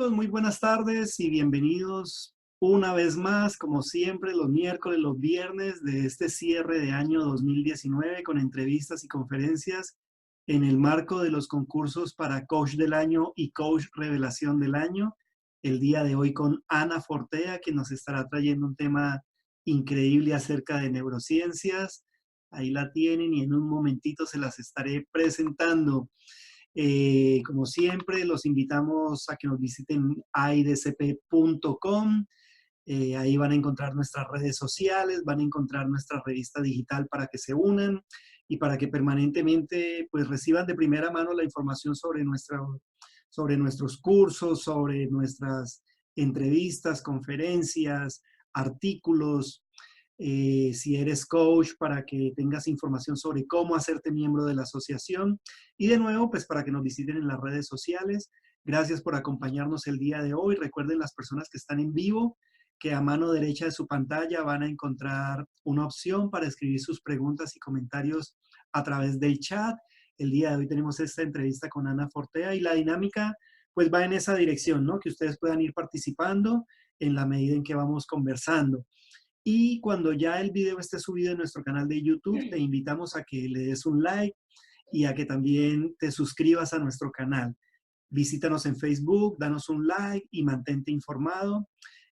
amigos? Muy buenas tardes y bienvenidos una vez más, como siempre, los miércoles, los viernes de este cierre de año 2019 con entrevistas y conferencias en el marco de los concursos para Coach del Año y Coach Revelación del Año. El día de hoy con Ana Fortea, que nos estará trayendo un tema increíble acerca de neurociencias. Ahí la tienen y en un momentito se las estaré presentando. Como siempre, los invitamos a que nos visiten aidcp.com. Ahí van a encontrar nuestras redes sociales, van a encontrar nuestra revista digital para que se unan y para que permanentemente pues, reciban de primera mano la información sobre nuestros cursos, sobre nuestras entrevistas, conferencias, artículos. Si eres coach, para que tengas información sobre cómo hacerte miembro de la asociación. Y de nuevo, pues para que nos visiten en las redes sociales. Gracias por acompañarnos el día de hoy. Recuerden las personas que están en vivo, que a mano derecha de su pantalla van a encontrar una opción para escribir sus preguntas y comentarios a través del chat. El día de hoy tenemos esta entrevista con Ana Fortea y la dinámica pues va en esa dirección, ¿no? Que ustedes puedan ir participando en la medida en que vamos conversando. Y cuando ya el video esté subido en nuestro canal de YouTube, te invitamos a que le des un like y a que también te suscribas a nuestro canal. Visítanos en Facebook, danos un like y mantente informado.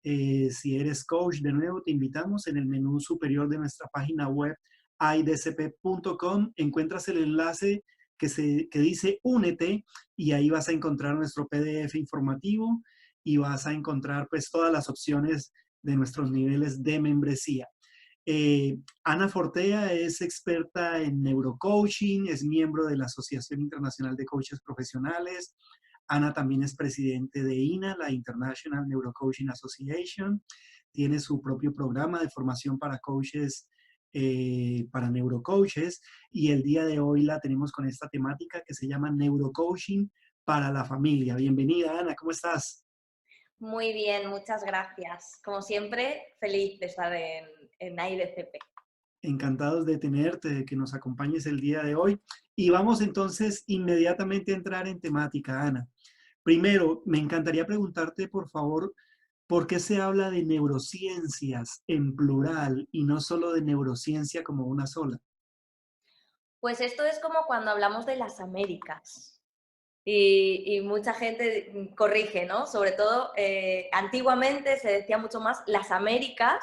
Si eres coach, de nuevo, te invitamos en el menú superior de nuestra página web idcp.com. Encuentras el enlace que dice Únete y ahí vas a encontrar nuestro PDF informativo y vas a encontrar pues todas las opciones de nuestros niveles de membresía. Ana Fortea es experta en neurocoaching, es miembro de la Asociación Internacional de Coaches Profesionales. Ana también es presidente de INA, la International Neurocoaching Association. Tiene su propio programa de formación para coaches, para neurocoaches. Y el día de hoy la tenemos con esta temática que se llama neurocoaching para la familia. Bienvenida, Ana, ¿cómo estás? Muy bien, muchas gracias. Como siempre, feliz de estar en AIDCP. Encantados de tenerte, de que nos acompañes el día de hoy. Y vamos entonces inmediatamente a entrar en temática, Ana. Primero, me encantaría preguntarte, por favor, ¿por qué se habla de neurociencias en plural y no solo de neurociencia como una sola? Pues esto es como cuando hablamos de las Américas. Y mucha gente corrige, ¿no? Sobre todo, antiguamente se decía mucho más las Américas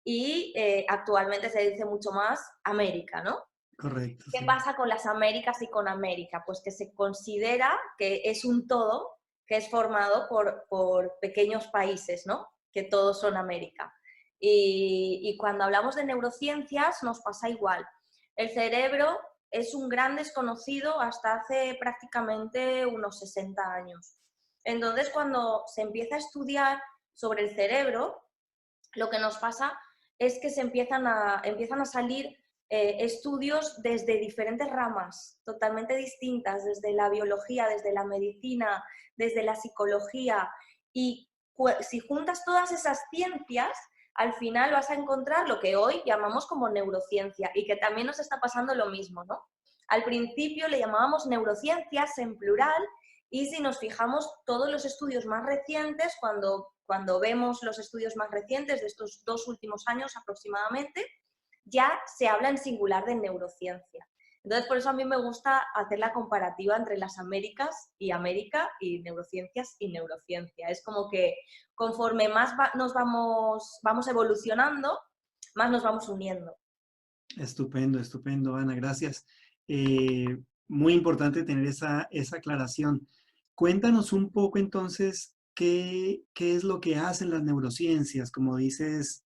y actualmente se dice mucho más América, ¿no? Correcto, ¿Qué sí. pasa con las Américas y con América? Pues que se considera que es un todo que es formado por pequeños países, ¿no? Que todos son América. Y cuando hablamos de neurociencias nos pasa igual. El cerebro es un gran desconocido hasta hace prácticamente unos 60 años. Entonces, cuando se empieza a estudiar sobre el cerebro, lo que nos pasa es que empiezan a salir estudios desde diferentes ramas totalmente distintas, desde la biología, desde la medicina, desde la psicología. Y si juntas todas esas ciencias, al final vas a encontrar lo que hoy llamamos como neurociencia y que también nos está pasando lo mismo, ¿no? Al principio le llamábamos neurociencias en plural y si nos fijamos todos los estudios más recientes, cuando vemos los estudios más recientes de estos 2 últimos años aproximadamente, ya se habla en singular de neurociencia. Entonces, por eso a mí me gusta hacer la comparativa entre las Américas y América y neurociencias y neurociencia. Es como que conforme más nos vamos evolucionando, más nos vamos uniendo. Estupendo, estupendo, Ana, gracias. Muy importante tener esa aclaración. Cuéntanos un poco entonces qué es lo que hacen las neurociencias. Como dices,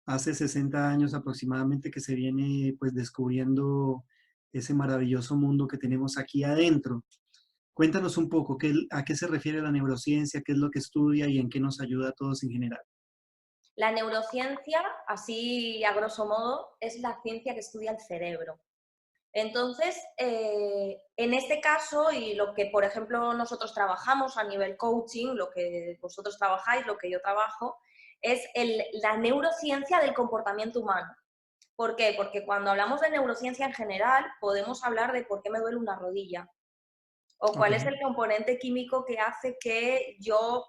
hace 60 años aproximadamente que se viene pues descubriendo ese maravilloso mundo que tenemos aquí adentro. Cuéntanos un poco a qué se refiere la neurociencia, qué es lo que estudia y en qué nos ayuda a todos en general. La neurociencia, así a grosso modo, es la ciencia que estudia el cerebro. Entonces, en este caso, y lo que, por ejemplo, nosotros trabajamos a nivel coaching, lo que vosotros trabajáis, lo que yo trabajo, es la neurociencia del comportamiento humano. ¿Por qué? Porque cuando hablamos de neurociencia en general, podemos hablar de por qué me duele una rodilla o Ok, cuál es el componente químico que hace que yo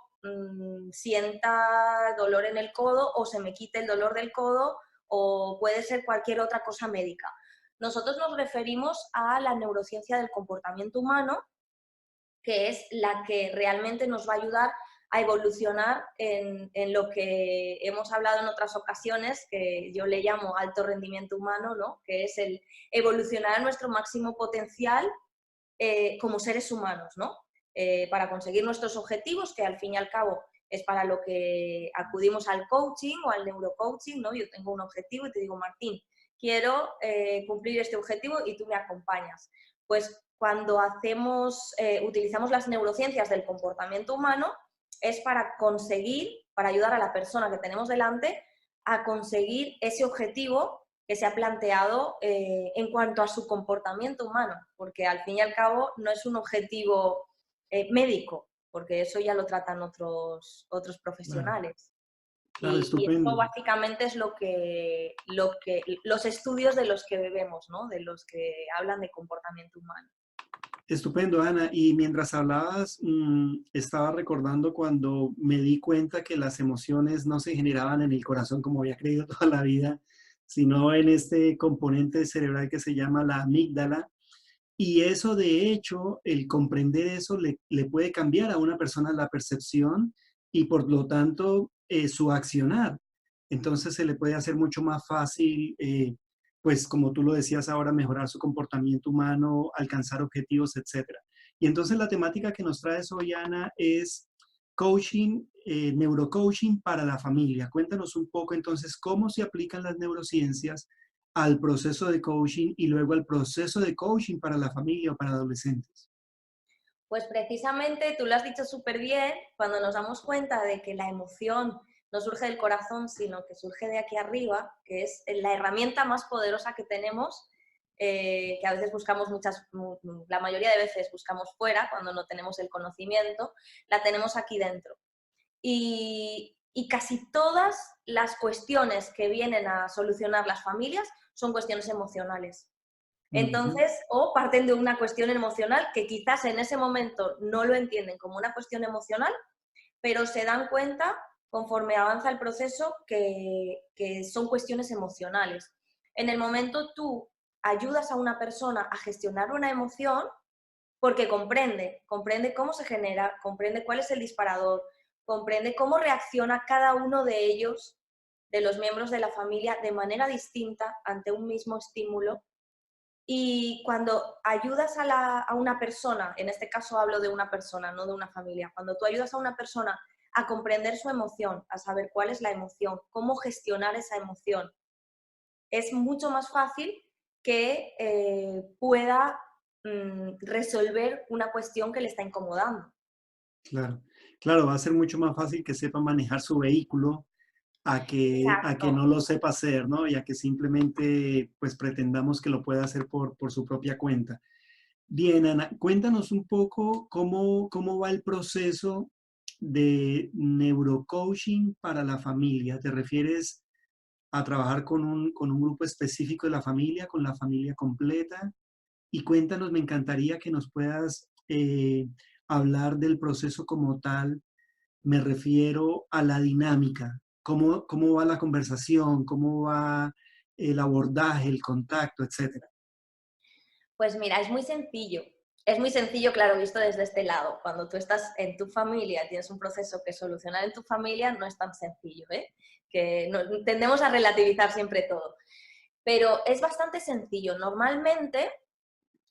sienta dolor en el codo o se me quite el dolor del codo, o puede ser cualquier otra cosa médica. Nosotros nos referimos a la neurociencia del comportamiento humano, que es la que realmente nos va a ayudar a evolucionar en lo que hemos hablado en otras ocasiones, que yo le llamo alto rendimiento humano, ¿no? Que es el evolucionar a nuestro máximo potencial como seres humanos, ¿no? Para conseguir nuestros objetivos, que al fin y al cabo es para lo que acudimos al coaching o al neurocoaching, ¿no? Yo tengo un objetivo y te digo, Martín, quiero cumplir este objetivo y tú me acompañas. Pues cuando utilizamos las neurociencias del comportamiento humano, es para conseguir, para ayudar a la persona que tenemos delante a conseguir ese objetivo que se ha planteado en cuanto a su comportamiento humano, porque al fin y al cabo no es un objetivo médico, porque eso ya lo tratan otros Claro, profesionales. claro, Y esto estupendo. básicamente es los estudios de los que bebemos, ¿no? De los que hablan de comportamiento humano. Estupendo, Ana. Y mientras hablabas, estaba recordando cuando me di cuenta que las emociones no se generaban en el corazón como había creído toda la vida, sino en este componente cerebral que se llama la amígdala. Y eso, de hecho, el comprender eso le puede cambiar a una persona la percepción y por lo tanto su accionar. Entonces se le puede hacer mucho más fácil, pues como tú lo decías ahora, mejorar su comportamiento humano, alcanzar objetivos, etcétera. Y entonces la temática que nos traes hoy, Ana, es coaching, neurocoaching para la familia. Cuéntanos un poco entonces cómo se aplican las neurociencias al proceso de coaching y luego al proceso de coaching para la familia o para adolescentes. Pues precisamente tú lo has dicho súper bien, cuando nos damos cuenta de que la emoción no surge del corazón, sino que surge de aquí arriba, que es la herramienta más poderosa que tenemos, que a veces buscamos la mayoría de veces buscamos fuera, cuando no tenemos el conocimiento, la tenemos aquí dentro. Y casi todas las cuestiones que vienen a solucionar las familias son cuestiones emocionales. Ujú. Entonces, o parten de una cuestión emocional que quizás en ese momento no lo entienden como una cuestión emocional, pero se dan cuenta conforme avanza el proceso que son cuestiones emocionales. En el momento tú ayudas a una persona a gestionar una emoción porque comprende cómo se genera, comprende cuál es el disparador, comprende cómo reacciona cada uno de ellos, de los miembros de la familia, de manera distinta ante un mismo estímulo. Y cuando ayudas a una persona, en este caso hablo de una persona, no de una familia, cuando tú ayudas a una persona a comprender su emoción, a saber cuál es la emoción, cómo gestionar esa emoción, es mucho más fácil que pueda resolver una cuestión que le está incomodando. Claro, claro, va a ser mucho más fácil que sepa manejar su vehículo a que Exacto. no lo sepa hacer, ¿no? Y a que simplemente pues pretendamos que lo pueda hacer por su propia cuenta. Bien, Ana, cuéntanos un poco cómo va el proceso de neurocoaching para la familia. ¿Te refieres a trabajar con un grupo específico de la familia, con la familia completa? Y cuéntanos, me encantaría que nos puedas hablar del proceso como tal. Me refiero a la dinámica. ¿Cómo va la conversación? ¿Cómo va el abordaje, el contacto, etcétera? Pues mira, es muy sencillo. Es muy sencillo, claro, visto desde este lado. Cuando tú estás en tu familia, tienes un proceso que solucionar en tu familia, no es tan sencillo, ¿eh? Que tendemos a relativizar siempre todo. Pero es bastante sencillo. Normalmente,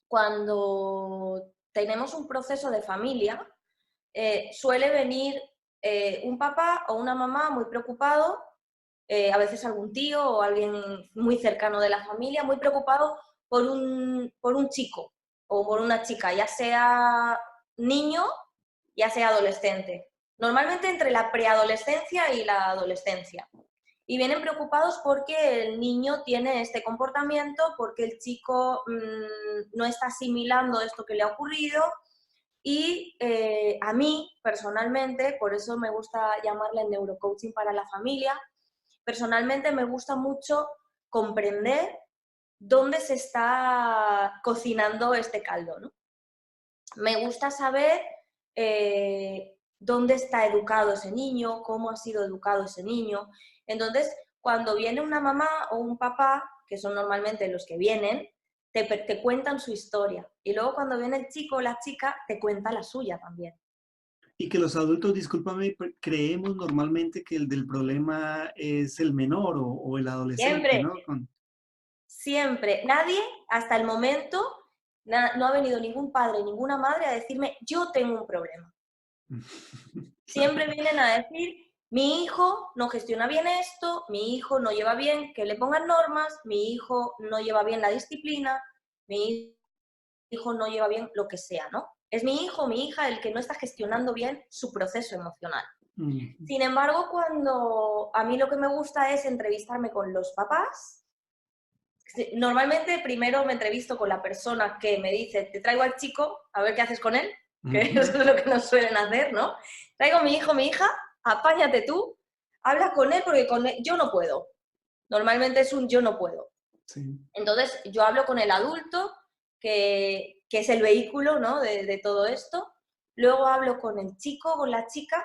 cuando tenemos un proceso de familia, suele venir un papá o una mamá muy preocupado, a veces algún tío o alguien muy cercano de la familia, muy preocupado por un chico o por una chica, ya sea niño, ya sea adolescente. Normalmente entre la preadolescencia y la adolescencia. Y vienen preocupados porque el niño tiene este comportamiento, porque el chico no está asimilando esto que le ha ocurrido. Y a mí, personalmente, por eso me gusta llamarle neurocoaching para la familia, personalmente me gusta mucho comprender dónde se está cocinando este caldo, ¿no? Me gusta saber dónde está educado ese niño, cómo ha sido educado ese niño. Entonces, cuando viene una mamá o un papá, que son normalmente los que vienen, te cuentan su historia. Y luego cuando viene el chico o la chica, te cuenta la suya también. Y que los adultos, discúlpame, creemos normalmente que el del problema es el menor o el adolescente, Siempre, ¿no? siempre. Nadie, hasta el momento, no ha venido ningún padre, ninguna madre a decirme, yo tengo un problema. Siempre vienen a decir, mi hijo no gestiona bien esto, mi hijo no lleva bien que le pongan normas, mi hijo no lleva bien la disciplina, mi hijo no lleva bien lo que sea, ¿no? Es mi hijo, mi hija, el que no está gestionando bien su proceso emocional. Ujú. Sin embargo, cuando a mí lo que me gusta es entrevistarme con los papás, normalmente primero me entrevisto con la persona que me dice, te traigo al chico, a ver qué haces con él, que Ujú. eso es lo que nos suelen hacer, ¿no? Traigo a mi hijo, mi hija, apáñate tú, habla con él porque con él, yo no puedo. Normalmente es un yo no puedo. Sí. Entonces yo hablo con el adulto, que es el vehículo, ¿no? de todo esto. Luego hablo con el chico, con la chica,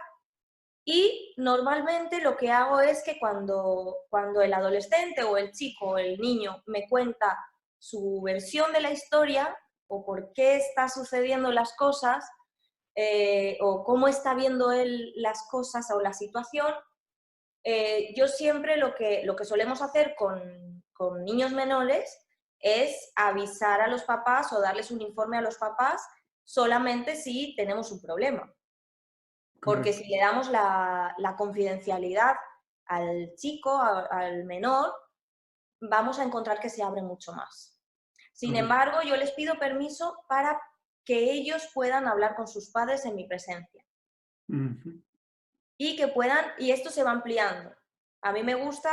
y normalmente lo que hago es que cuando el adolescente o el chico o el niño me cuenta su versión de la historia o por qué está sucediendo las cosas o cómo está viendo él las cosas o la situación, yo siempre lo que solemos hacer con niños menores es avisar a los papás o darles un informe a los papás solamente si tenemos un problema. Porque Correcto. si le damos la confidencialidad al chico, al menor, vamos a encontrar que se abre mucho más. Sin Correcto. embargo, yo les pido permiso para que ellos puedan hablar con sus padres en mi presencia Ujú. y que puedan, y esto se va ampliando. A mí me gusta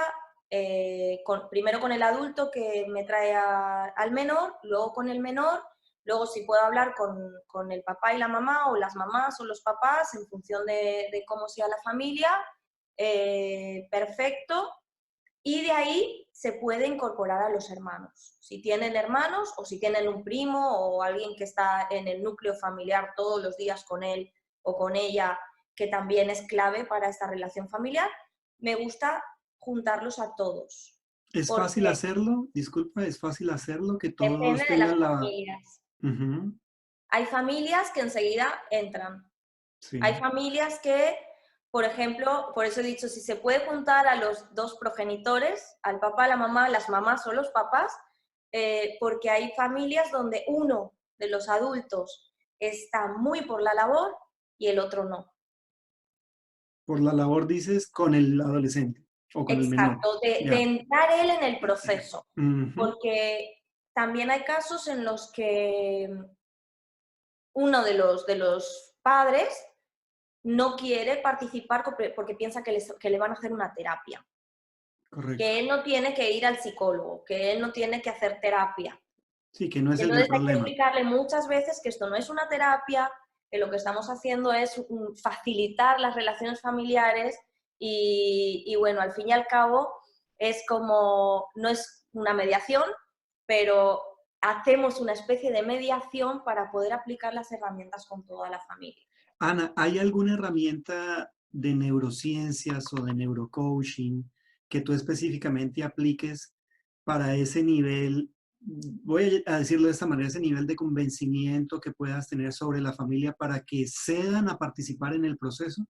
primero con el adulto que me trae al menor, luego con el menor, luego si puedo hablar con el papá y la mamá, o las mamás o los papás, en función de cómo sea la familia, perfecto. Y de ahí se puede incorporar a los hermanos. Si tienen hermanos o si tienen un primo o alguien que está en el núcleo familiar todos los días con él o con ella, que también es clave para esta relación familiar, me gusta juntarlos a todos. ¿Es fácil Porque hacerlo? Disculpa, ¿es fácil hacerlo? Que depende todos de las tengan la... familias. Ujú. Hay familias que enseguida entran. Hay Sí, familias que, por ejemplo, por eso he dicho, si se puede juntar a los dos progenitores, al papá, a la mamá, las mamás o los papás, porque hay familias donde uno de los adultos está muy por la labor y el otro no. por la labor dices con el adolescente o con el menor. Exacto, de Ya. entrar él en el proceso, Ujú. porque también hay casos en los que uno de los padres no quiere participar porque piensa que le van a hacer una terapia, Correcto. que él no tiene que ir al psicólogo, que él no tiene que hacer terapia. Sí, que no es Y el del entonces hay que problema. explicarle muchas veces que esto no es una terapia, que lo que estamos haciendo es facilitar las relaciones familiares y bueno, al fin y al cabo es como, no es una mediación, pero hacemos una especie de mediación para poder aplicar las herramientas con toda la familia. Ana, ¿hay alguna herramienta de neurociencias o de neurocoaching que tú específicamente apliques para ese nivel, voy a decirlo de esta manera, ese nivel de convencimiento que puedas tener sobre la familia para que cedan a participar en el proceso?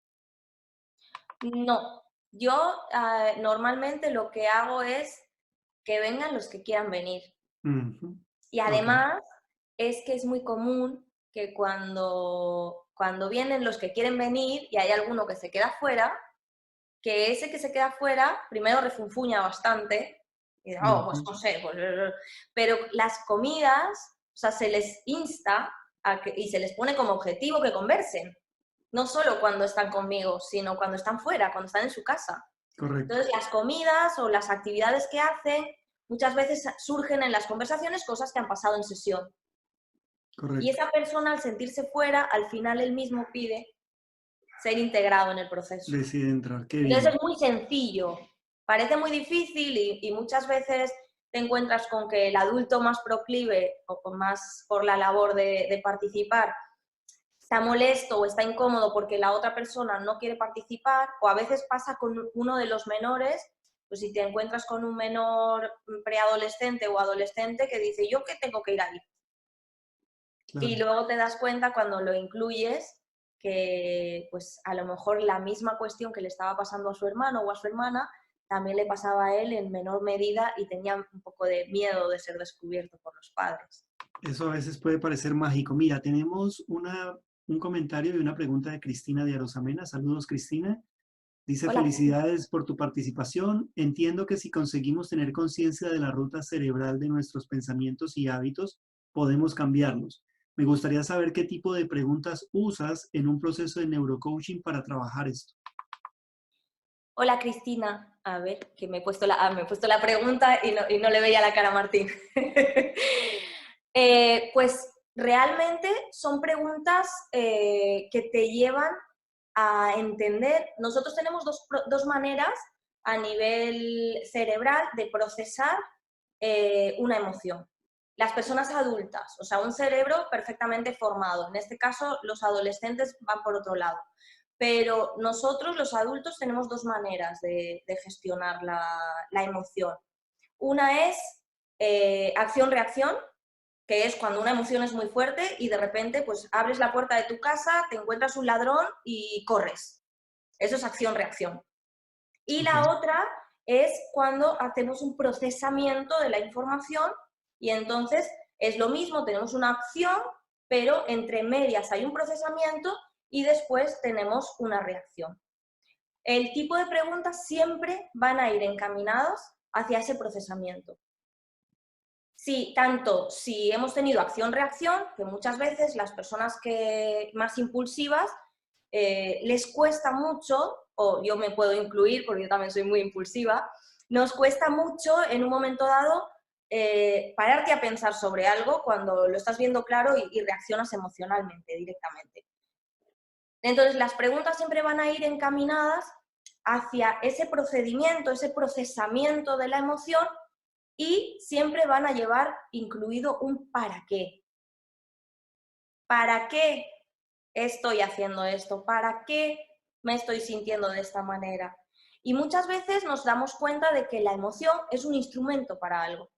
No, yo normalmente lo que hago es que vengan los que quieran venir. Ujú. Y Ok, además es que es muy común que cuando vienen los que quieren venir y hay alguno que se queda fuera, que ese que se queda fuera primero refunfuña bastante y dice, oh, pues ujú. no sé, pues, pero las comidas, o sea, se les insta y se les pone como objetivo que conversen, no solo cuando están conmigo, sino cuando están fuera, cuando están en su casa. Correcto, Entonces, las comidas o las actividades que hacen muchas veces surgen en las conversaciones cosas que han pasado en sesión. Y correcto. esa persona, al sentirse fuera, al final él mismo pide ser integrado en el proceso. Decide entrar, qué Entonces bien. es muy sencillo. Parece muy difícil y muchas veces te encuentras con que el adulto más proclive o con más por la labor de participar está molesto o está incómodo porque la otra persona no quiere participar, o a veces pasa con uno de los menores, pues si te encuentras con un menor preadolescente o adolescente que dice, ¿yo qué tengo que ir ahí? Y Claro. luego te das cuenta cuando lo incluyes que pues a lo mejor la misma cuestión que le estaba pasando a su hermano o a su hermana también le pasaba a él en menor medida y tenía un poco de miedo de ser descubierto por los padres. Eso a veces puede parecer mágico. Mira, tenemos un comentario y una pregunta de Cristina de Arosamena. Saludos, Cristina. Dice, Hola, Cristina. felicidades por tu participación. Entiendo que si conseguimos tener conciencia de la ruta cerebral de nuestros pensamientos y hábitos, podemos cambiarlos. Me gustaría saber qué tipo de preguntas usas en un proceso de neurocoaching para trabajar esto. Hola, Cristina. A ver, que me he puesto la pregunta y no le veía la cara a Martín. Pues realmente son preguntas que te llevan a entender. Nosotros tenemos dos maneras a nivel cerebral de procesar una emoción. Las personas adultas, o sea, un cerebro perfectamente formado. En este caso, los adolescentes van por otro lado. Pero nosotros, los adultos, tenemos dos maneras de gestionar la emoción. Una es acción-reacción, que es cuando una emoción es muy fuerte y de repente pues abres la puerta de tu casa, te encuentras un ladrón y corres. Eso es acción-reacción. Y Ok. la otra es cuando hacemos un procesamiento de la información y entonces es lo mismo, tenemos una acción, pero entre medias hay un procesamiento y después tenemos una reacción. El tipo de preguntas siempre van a ir encaminados hacia ese procesamiento. Sí, tanto si hemos tenido acción-reacción, que muchas veces las personas más impulsivas les cuesta mucho, o yo me puedo incluir porque yo también soy muy impulsiva, nos cuesta mucho en un momento dado pararte a pensar sobre algo cuando lo estás viendo claro y reaccionas emocionalmente directamente. Entonces, las preguntas siempre van a ir encaminadas hacia ese procedimiento, ese procesamiento de la emoción y siempre van a llevar incluido un para qué. ¿Para qué estoy haciendo esto? ¿Para qué me estoy sintiendo de esta manera? Y muchas veces nos damos cuenta de que la emoción es un instrumento para algo.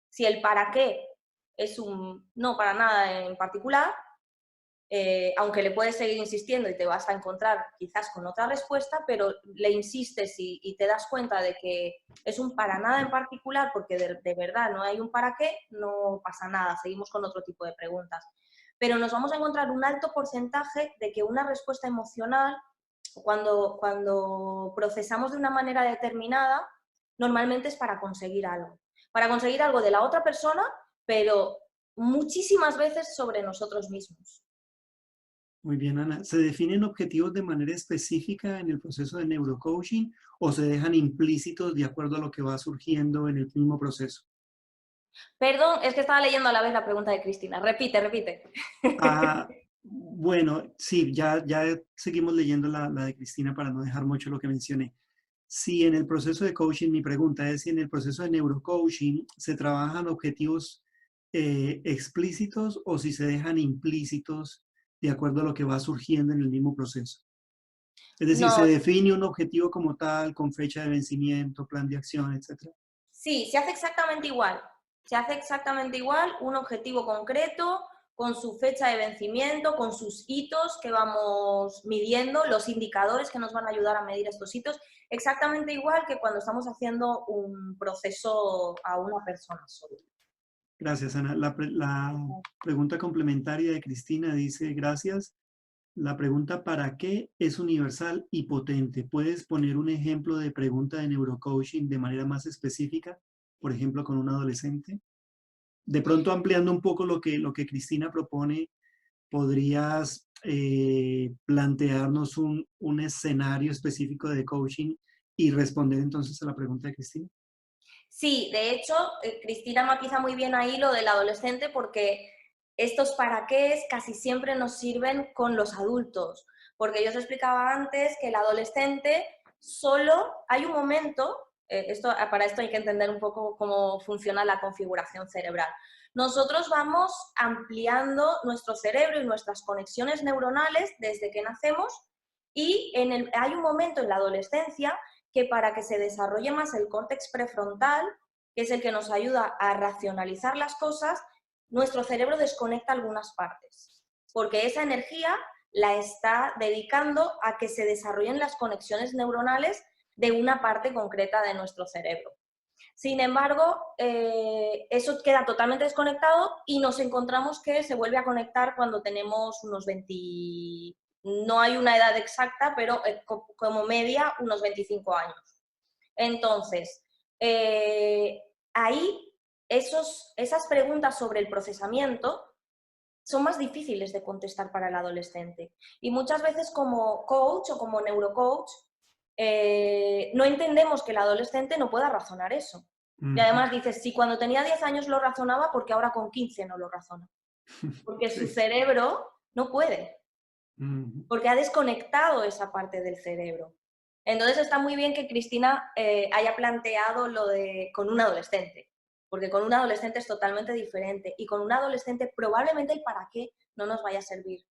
Si el para qué es un no para nada en particular, aunque le puedes seguir insistiendo y te vas a encontrar quizás con otra respuesta, pero le insistes y te das cuenta de que es un para nada en particular, porque de verdad no hay un para qué, no pasa nada, seguimos con otro tipo de preguntas. Pero nos vamos a encontrar un alto porcentaje de que una respuesta emocional, cuando procesamos de una manera determinada, normalmente es para conseguir algo de la otra persona, pero muchísimas veces sobre nosotros mismos. Muy bien, Ana. ¿Se definen objetivos de manera específica en el proceso de neurocoaching o se dejan implícitos de acuerdo a lo que va surgiendo en el mismo proceso? Perdón, es que estaba leyendo a la vez la pregunta de Cristina. Repite, repite. Ah, bueno, sí, ya seguimos leyendo la de Cristina para no dejar mucho lo que mencioné. Si en el proceso de coaching, mi pregunta es si en el proceso de neurocoaching se trabajan objetivos explícitos o si se dejan implícitos de acuerdo a lo que va surgiendo en el mismo proceso. Es decir, se No, define un objetivo como tal, con fecha de vencimiento, plan de acción, etcétera. sí, se hace exactamente igual. Se hace exactamente igual, un objetivo concreto, con su fecha de vencimiento, con sus hitos que vamos midiendo, los indicadores que nos van a ayudar a medir estos hitos, exactamente igual que cuando estamos haciendo un proceso a una persona sola. Gracias, Ana. La pregunta complementaria de Cristina dice, gracias. La pregunta ¿para qué? Es universal y potente. ¿Puedes poner un ejemplo de pregunta de neurocoaching de manera más específica? Por ejemplo, con un adolescente. De pronto, ampliando un poco lo que Cristina propone, podrías plantearnos un escenario específico de coaching y responder entonces a la pregunta de Cristina. Sí, de hecho, Cristina matiza muy bien ahí lo del adolescente porque estos para qué casi siempre nos sirven con los adultos, porque yo os explicaba antes que el adolescente solo hay un momento Para esto hay que entender un poco cómo funciona la configuración cerebral. Nosotros vamos ampliando nuestro cerebro y nuestras conexiones neuronales desde que nacemos y hay un momento en la adolescencia que para que se desarrolle más el córtex prefrontal, que es el que nos ayuda a racionalizar las cosas, nuestro cerebro desconecta algunas partes, porque esa energía la está dedicando a que se desarrollen las conexiones neuronales de una parte concreta de nuestro cerebro. Sin embargo, eso queda totalmente desconectado y nos encontramos que se vuelve a conectar cuando tenemos unos 20, no hay una edad exacta, pero como media unos 25 años. Entonces, ahí esas preguntas sobre el procesamiento son más difíciles de contestar para el adolescente. Y muchas veces como coach o como neurocoach, no entendemos que el adolescente no pueda razonar eso. Y además dices, si cuando tenía 10 años lo razonaba, ¿por qué ahora con 15 no lo razona? Porque su Sí. cerebro no puede, porque ha desconectado esa parte del cerebro. Entonces está muy bien que Cristina haya planteado lo de con un adolescente, porque con un adolescente es totalmente diferente y con un adolescente probablemente el para qué no nos vaya a servir.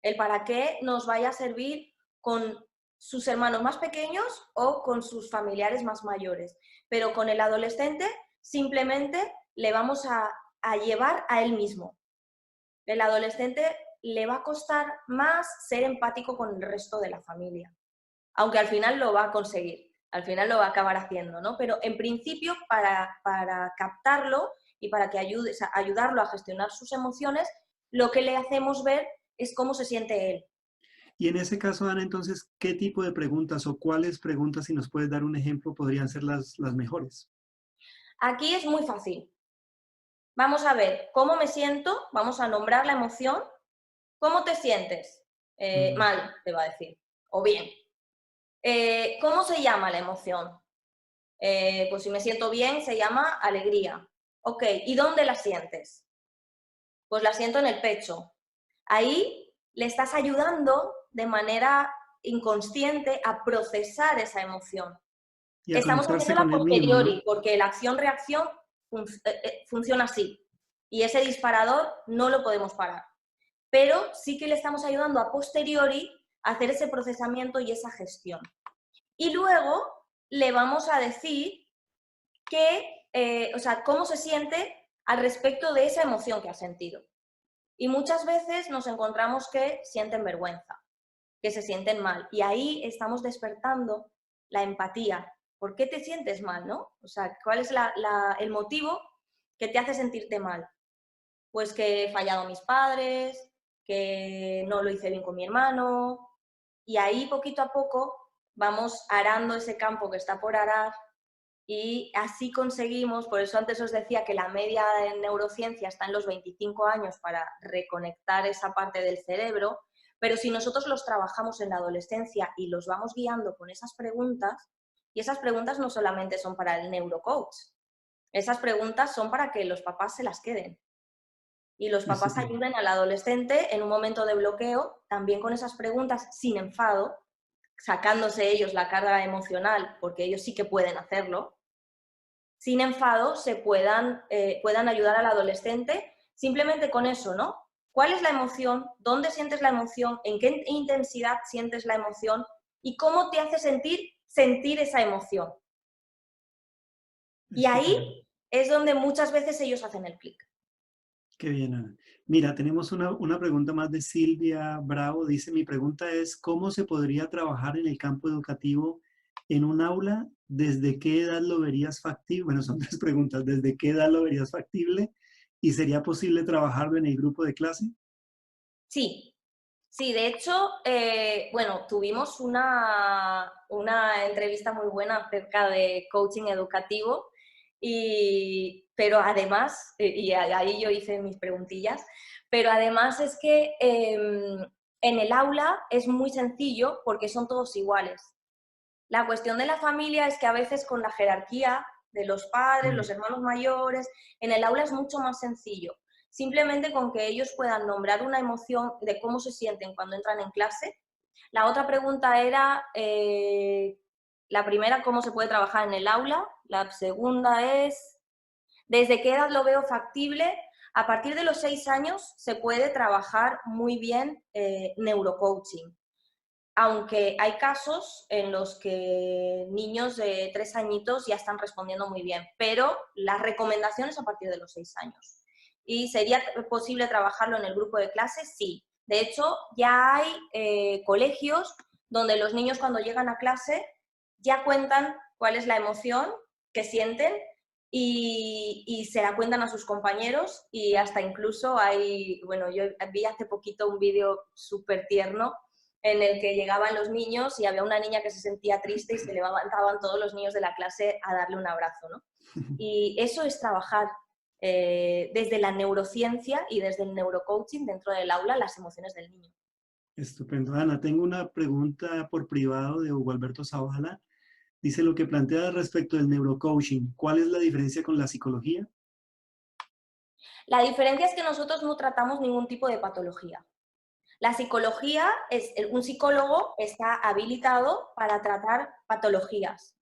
El para qué nos vaya a servir con sus hermanos más pequeños o con sus familiares más mayores. Pero con el adolescente simplemente le vamos a llevar a él mismo. El adolescente le va a costar más ser empático con el resto de la familia, aunque al final lo va a conseguir, al final lo va a acabar haciendo, ¿no? Pero en principio para captarlo y para que ayudarlo a gestionar sus emociones, lo que le hacemos ver es cómo se siente él. Y en ese caso, Ana, entonces, ¿qué tipo de preguntas o cuáles preguntas, si nos puedes dar un ejemplo, podrían ser las mejores? Aquí es muy fácil. Vamos a ver cómo me siento, vamos a nombrar la emoción. ¿Cómo te sientes? Mm, Mal, te va a decir. O bien. ¿Cómo se llama la emoción? Pues si me siento bien, se llama alegría. Ok, ¿y dónde la sientes? Pues la siento en el pecho. Ahí le estás ayudando de manera inconsciente a procesar esa emoción. y a Estamos conectarse haciéndola con él mismo, ¿no? posteriori, porque la acción-reacción funciona así. Y ese disparador no lo podemos parar. Pero sí que le estamos ayudando a posteriori a hacer ese procesamiento y esa gestión. Y luego le vamos a decir cómo se siente al respecto de esa emoción que ha sentido. Y muchas veces nos encontramos que sienten vergüenza, que se sienten mal. Y ahí estamos despertando la empatía. ¿Por qué te sientes mal, no? O sea, ¿cuál es el motivo que te hace sentirte mal? Pues que he fallado a mis padres, que no lo hice bien con mi hermano. Y ahí, poquito a poco, vamos arando ese campo que está por arar y así conseguimos, por eso antes os decía que la media en neurociencia está en los 25 años para reconectar esa parte del cerebro, pero si nosotros los trabajamos en la adolescencia y los vamos guiando con esas preguntas, y esas preguntas no solamente son para el neurocoach, esas preguntas son para que los papás se las queden y los Eso papás ayuden al adolescente en un momento de bloqueo, también con esas preguntas sin enfado, sacándose ellos la carga emocional, porque ellos sí que pueden hacerlo, sin enfado puedan ayudar al adolescente simplemente con eso, ¿no? ¿Cuál es la emoción? ¿Dónde sientes la emoción? ¿En qué intensidad sientes la emoción? ¿Y cómo te hace sentir esa emoción? Y estupendo. ahí es donde muchas veces ellos hacen el clic. Qué bien, Ana. Mira, tenemos una pregunta más de Silvia Bravo. Dice, mi pregunta es, ¿cómo se podría trabajar en el campo educativo en un aula? ¿Desde qué edad lo verías factible? Bueno, son tres preguntas. ¿Desde qué edad lo verías factible? ¿Y sería posible trabajarlo en el grupo de clase? Sí, sí, de hecho, bueno, tuvimos una entrevista muy buena acerca de coaching educativo, pero además, y ahí yo hice mis preguntillas, pero además es que en el aula es muy sencillo porque son todos iguales. La cuestión de la familia es que a veces con la jerarquía de los padres, los Mm, hermanos mayores, en el aula es mucho más sencillo. Simplemente con que ellos puedan nombrar una emoción de cómo se sienten cuando entran en clase. La otra pregunta era, La primera, cómo se puede trabajar en el aula. La segunda es, ¿desde qué edad lo veo factible? A partir de los 6 años se puede trabajar muy bien neurocoaching, aunque hay casos en los que niños de 3 añitos ya están respondiendo muy bien, pero las recomendaciones a partir de los 6 años. ¿Y sería posible trabajarlo en el grupo de clases? Sí. De hecho, ya hay colegios donde los niños cuando llegan a clase ya cuentan cuál es la emoción que sienten y se la cuentan a sus compañeros y hasta incluso hay, bueno, yo vi hace poquito un vídeo súper tierno en el que llegaban los niños y había una niña que se sentía triste y se levantaban todos los niños de la clase a darle un abrazo, ¿no? Y eso es trabajar desde la neurociencia y desde el neurocoaching dentro del aula las emociones del niño. Estupendo. Ana, tengo una pregunta por privado de Hugo Alberto Zavala. Dice lo que plantea respecto del neurocoaching. ¿Cuál es la diferencia con la psicología? La diferencia es que nosotros no tratamos ningún tipo de patología. La psicología es, un psicólogo está habilitado para tratar patologías.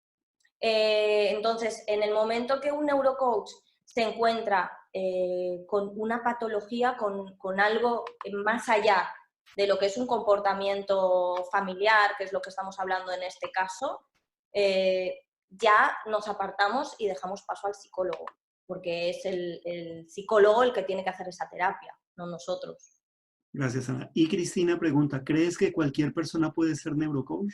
Entonces, en el momento que un neurocoach se encuentra con una patología, con algo más allá de lo que es un comportamiento familiar, que es lo que estamos hablando en este caso, ya nos apartamos y dejamos paso al psicólogo, porque es el psicólogo el que tiene que hacer esa terapia, no nosotros. Gracias, Ana. Y Cristina pregunta, ¿crees que cualquier persona puede ser neurocoach?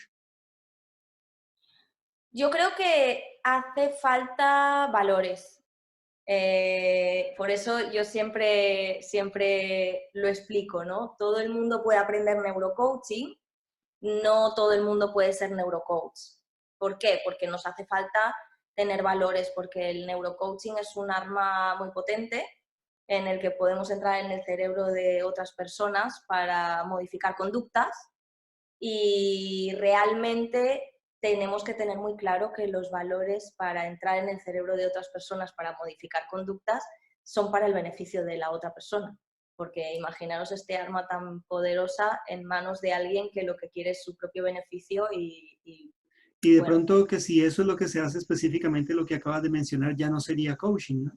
Yo creo que hace falta valores. Por eso yo siempre lo explico, ¿no? Todo el mundo puede aprender neurocoaching, no todo el mundo puede ser neurocoach. ¿Por qué? Porque nos hace falta tener valores, porque el neurocoaching es un arma muy potente en el que podemos entrar en el cerebro de otras personas para modificar conductas y realmente tenemos que tener muy claro que los valores para entrar en el cerebro de otras personas para modificar conductas son para el beneficio de la otra persona. Porque imaginaros este arma tan poderosa en manos de alguien que lo que quiere es su propio beneficio y Y de bueno. pronto que si eso es lo que se hace específicamente lo que acabas de mencionar, ya no sería coaching, ¿no?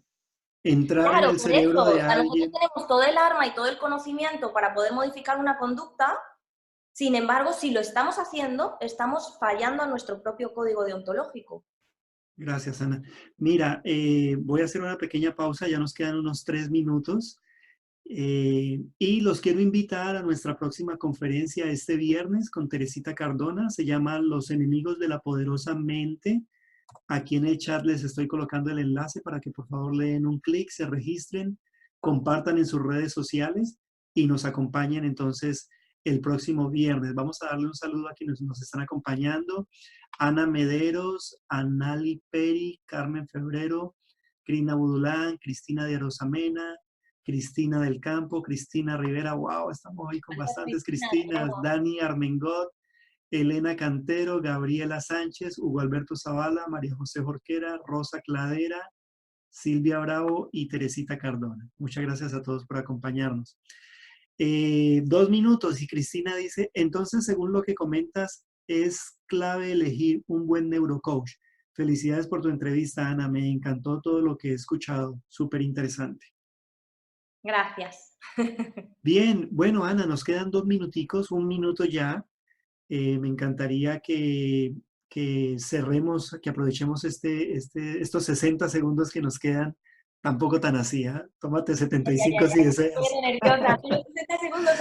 Entrar en Claro, el por eso, cerebro o de sea, nosotros alguien. tenemos todo el arma y todo el conocimiento para poder modificar una conducta. Sin embargo, si lo estamos haciendo, estamos fallando a nuestro propio código deontológico. Gracias, Ana. Mira, voy a hacer una pequeña pausa, ya nos quedan unos 3 minutos. Y los quiero invitar a nuestra próxima conferencia este viernes con Teresita Cardona. Se llama Los enemigos de la poderosa mente. Aquí en el chat les estoy colocando el enlace para que por favor le den un clic, se registren, compartan en sus redes sociales y nos acompañen entonces el próximo viernes. Vamos a darle un saludo a quienes nos están acompañando. Ana Mederos, Anali Peri, Carmen Febrero, Crina Budulán, Cristina de Rosamena, Cristina del Campo, Cristina Rivera. Wow, estamos hoy con Gracias, bastantes Cristina, de Cristinas. nuevo. Dani Armengot, Elena Cantero, Gabriela Sánchez, Hugo Alberto Zavala, María José Jorquera, Rosa Cladera, Silvia Bravo y Teresita Cardona. Muchas gracias a todos por acompañarnos. 2 minutos y Cristina dice, entonces según lo que comentas, es clave elegir un buen neurocoach. Felicidades por tu entrevista, Ana. Me encantó todo lo que he escuchado. Súper interesante. Gracias. Bien, bueno, Ana, nos quedan 2 minuticos, 1 minuto ya. Me encantaría que cerremos, que aprovechemos estos 60 segundos que nos quedan, tampoco tan así, ¿ah? Tómate Ya, ya, 75 ya, si estoy deseas, poniendo nerviosa. Los 60 segundos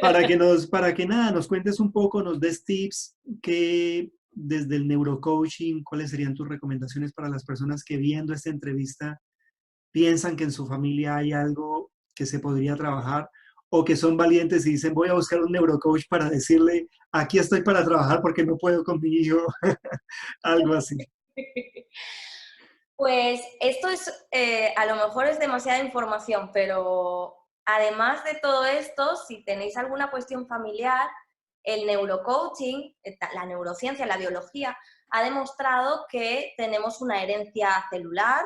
para hay. para que nada, nos cuentes un poco, nos des tips, que desde el neurocoaching, ¿cuáles serían tus recomendaciones para las personas que viendo esta entrevista piensan que en su familia hay algo que se podría trabajar o que son valientes y dicen, voy a buscar un neurocoach para decirle, aquí estoy para trabajar porque no puedo con mi hijo, algo así. Pues esto es, a lo mejor es demasiada información, pero además de todo esto, si tenéis alguna cuestión familiar, el neurocoaching, la neurociencia, la biología, ha demostrado que tenemos una herencia celular,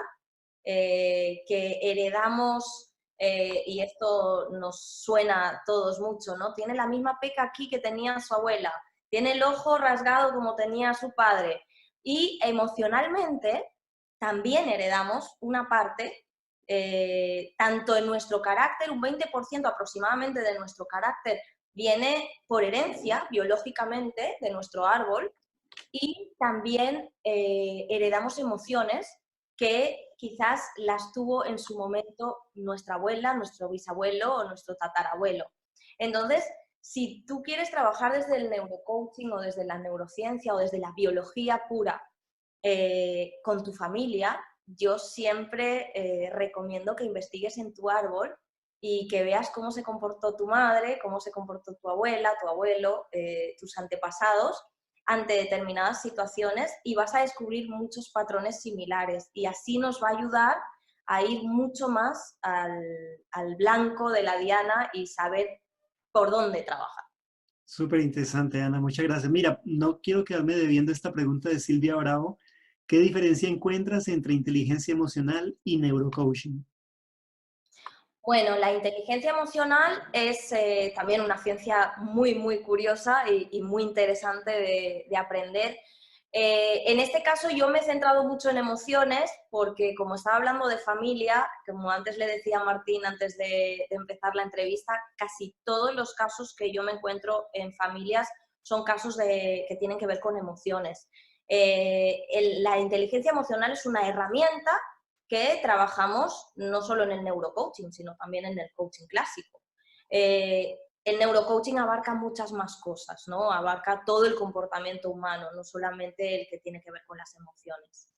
que heredamos, y esto nos suena a todos mucho, ¿no? Tiene la misma peca aquí que tenía su abuela, tiene el ojo rasgado como tenía su padre. Y emocionalmente también heredamos una parte, tanto en nuestro carácter, un 20% aproximadamente de nuestro carácter viene por herencia, biológicamente, de nuestro árbol, y también heredamos emociones que quizás las tuvo en su momento nuestra abuela, nuestro bisabuelo o nuestro tatarabuelo. Entonces, si tú quieres trabajar desde el neurocoaching o desde la neurociencia o desde la biología pura con tu familia, yo siempre recomiendo que investigues en tu árbol y que veas cómo se comportó tu madre, cómo se comportó tu abuela, tu abuelo, tus antepasados ante determinadas situaciones, y vas a descubrir muchos patrones similares, y así nos va a ayudar a ir mucho más al blanco de la diana y saber por dónde trabajar. Súper interesante, Ana, muchas gracias. Mira, no quiero quedarme debiendo esta pregunta de Silvia Bravo. ¿Qué diferencia encuentras entre inteligencia emocional y neurocoaching? Bueno, la inteligencia emocional es también una ciencia muy, muy curiosa y muy interesante de aprender. En este caso yo me he centrado mucho en emociones porque, como estaba hablando de familia, como antes le decía a Martín antes de empezar la entrevista, casi todos los casos que yo me encuentro en familias son casos que tienen que ver con emociones. La inteligencia emocional es una herramienta que trabajamos no solo en el neurocoaching, sino también en el coaching clásico. El neurocoaching abarca muchas más cosas, ¿no? Abarca todo el comportamiento humano, no solamente el que tiene que ver con las emociones.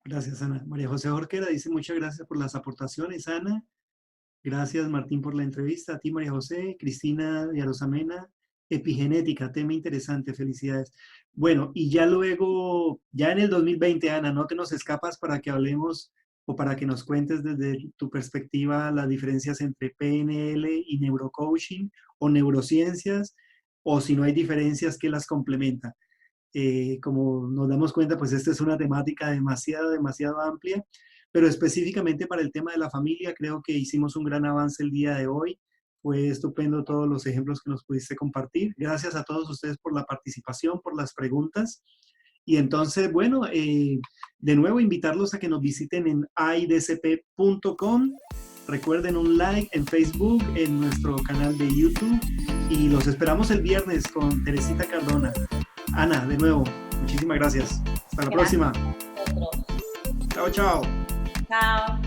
Gracias, Ana. María José Jorquera dice muchas gracias por las aportaciones, Ana. Gracias, Martín, por la entrevista. A ti, María José. Cristina Yarosamena, epigenética, tema interesante, felicidades. Bueno, y ya luego, ya en el 2020, Ana, no te nos escapas para que hablemos o para que nos cuentes desde tu perspectiva las diferencias entre PNL y neurocoaching o neurociencias, o si no hay diferencias, ¿qué las complementa? Como nos damos cuenta, pues esta es una temática demasiado, demasiado amplia, pero específicamente para el tema de la familia, creo que hicimos un gran avance el día de hoy. Fue estupendo todos los ejemplos que nos pudiste compartir. Gracias a todos ustedes por la participación, por las preguntas. Y entonces, bueno, de nuevo invitarlos a que nos visiten en aidcp.com. Recuerden un like en Facebook, en nuestro canal de YouTube, y los esperamos el viernes con Teresita Cardona. Ana, de nuevo, muchísimas gracias. Hasta la próxima. Gracias a vosotros. Chao, chao. Chao.